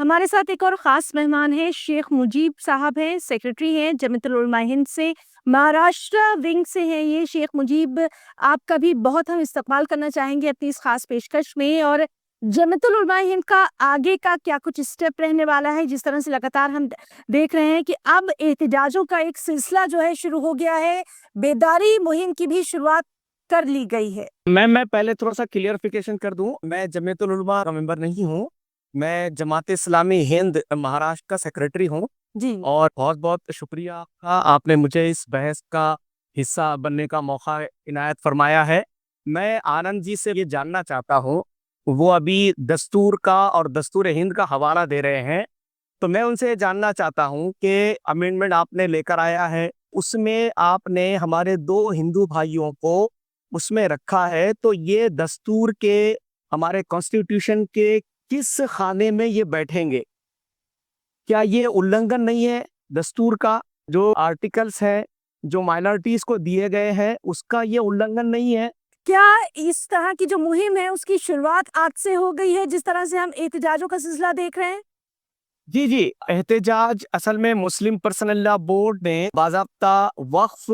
हमारे साथ एक और ख़ास मेहमान हैं, शेख मुजीब साहब हैं, सेक्रेटरी हैं जमीयतुल उलमा हिंद से, महाराष्ट्र विंग से हैं ये। शेख मुजीब, आपका भी बहुत हम इस्तकबाल करना चाहेंगे अपनी इस ख़ास पेशकश में। और जमीयतुल उलमा हिंद का आगे का क्या कुछ स्टेप रहने वाला है? जिस तरह से लगातार हम देख रहे हैं कि अब एहतजाजों का एक सिलसिला जो है शुरू हो गया है, बेदारी मुहिम की भी शुरुआत कर ली गई है। मैं पहले थोड़ा सा क्लियरिफिकेशन कर दूं। मैं जमीयतुल उलमा का मेंबर नहीं हूं। मैं जमात इस्लामी हिंद महाराष्ट्र का सेक्रेटरी हूं। जी। और बहुत बहुत शुक्रिया आपका, आपने मुझे इस बहस का हिस्सा बनने का मौका इनायत फरमाया है। मैं आनंद जी से ये जानना चाहता हूं, वो अभी दस्तूर का और दस्तूर हिंद का हवाला दे रहे हैं, तो मैं उनसे ये जानना चाहता हूं कि अमेंडमेंट आपने लेकर आया है, उसमें आपने हमारे दो हिंदू भाइयों को उसमें रखा है, तो ये दस्तूर के, हमारे कॉन्स्टिट्यूशन के किस खाने में ये बैठेंगे? क्या ये उल्लंघन नहीं है दस्तूर का? जो आर्टिकल्स है, जो माइनॉरिटीज को दिए गए हैं, उसका ये उल्लंघन नहीं है? क्या इस तरह की जो मुहिम है उसकी शुरुआत आज से हो गई है, जिस तरह से हम एहतजाजों का सिलसिला देख रहे हैं? जी जी, एहतजाज असल में मुस्लिम पर्सनल लॉ बोर्ड ने बाज़ाब्ता वक्फ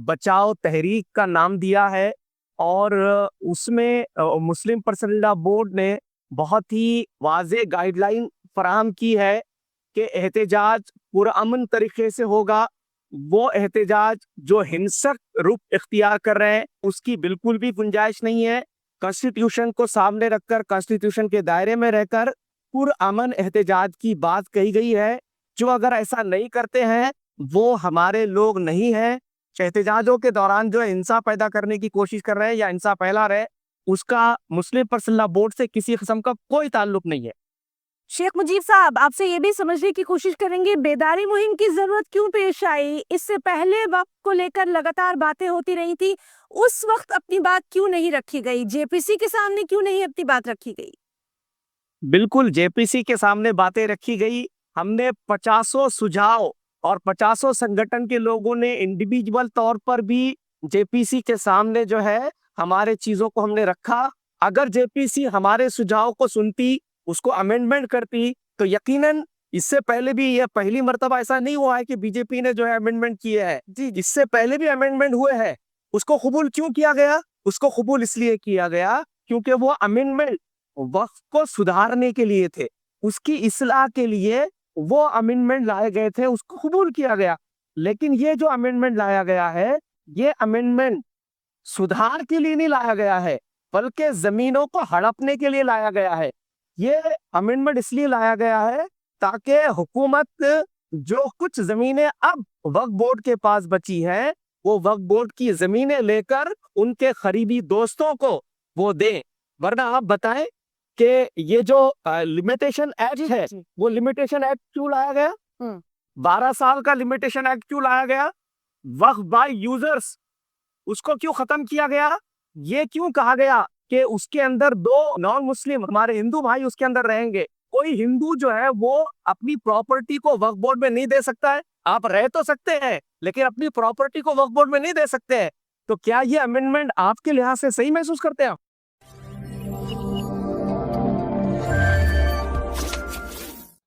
बचाओ तहरीक का नाम दिया है, और उसमें मुस्लिम पर्सनल लॉ बोर्ड ने बहुत ही वाज़ेह गाइडलाइन फराहम की है कि एहतजाज पुरअमन तरीके से होगा। वो एहतजाज जो हिंसक रूप इख्तियार कर रहे हैं, उसकी बिल्कुल भी गुंजाइश नहीं है। कॉन्स्टिट्यूशन को सामने रखकर, कॉन्स्टिट्यूशन के दायरे में रहकर पुरअमन एहतजाज की बात कही गई है। जो अगर ऐसा नहीं करते हैं, वो हमारे लोग नहीं हैं। एहतजाजों के दौरान जो हिंसा पैदा करने की कोशिश कर रहे हैं या हिंसा फैला रहे हैं, उसका मुस्लिम पर्सनल लॉ बोर्ड से किसी किस्म का कोई ताल्लुक नहीं है। शेख मुजीब साहब, आपसे ये भी समझने की कोशिश करेंगे, बेदारी मुहिम की जरूरत क्यों पेश आई? इससे पहले वक्त को लेकर लगातार बातें होती रही थी, उस वक्त अपनी बात क्यों नहीं रखी गई? जेपीसी के सामने क्यों नहीं अपनी बात रखी गई? बिल्कुल, जेपीसी के सामने बातें रखी गई। हमने 50 सुझाव और 50 संगठन के लोगों ने इंडिविजुअल तौर पर भी जेपीसी के सामने जो है हमारे चीजों को हमने रखा। अगर जेपीसी हमारे सुझाव को सुनती, उसको अमेंडमेंट करती, तो यकीनन इससे पहले भी, यह पहली मर्तबा ऐसा नहीं हुआ है कि बीजेपी ने जो है अमेंडमेंट किए है जी, इससे पहले भी अमेंडमेंट हुए हैं। उसको कबूल क्यों किया गया? उसको कबूल इसलिए किया गया क्योंकि वो अमेंडमेंट वक्फ को सुधारने के लिए थे, उसकी इस्लाह के लिए वो अमेंडमेंट लाए गए थे, उसको कबूल किया गया। लेकिन ये जो अमेंडमेंट लाया गया है, ये अमेंडमेंट सुधार के लिए नहीं लाया गया है, बल्कि जमीनों को हड़पने के लिए लाया गया है। ये अमेंडमेंट इसलिए लाया गया है ताकि हुकूमत जो कुछ जमीनें अब वक्फ बोर्ड के पास बची हैं, वो वक्फ बोर्ड की जमीनें लेकर उनके करीबी दोस्तों को वो दें। वरना आप बताएं कि ये जो लिमिटेशन एक्ट है, वो लिमिटेशन एक्ट क्यों लाया गया? 12 साल का लिमिटेशन एक्ट क्यों लाया गया? वक्फ बाय यूजर्स, उसको क्यों खत्म किया गया? ये क्यों कहा गया कि उसके अंदर दो नॉन मुस्लिम हमारे हिंदू भाई उसके अंदर रहेंगे? कोई हिंदू जो है वो अपनी प्रॉपर्टी को वक्फ बोर्ड में नहीं दे सकता है। आप रह तो सकते हैं, लेकिन अपनी प्रॉपर्टी को वक्फ बोर्ड में नहीं दे सकते हैं। तो क्या ये अमेंडमेंट आपके लिहाज से सही महसूस करते हैं आप?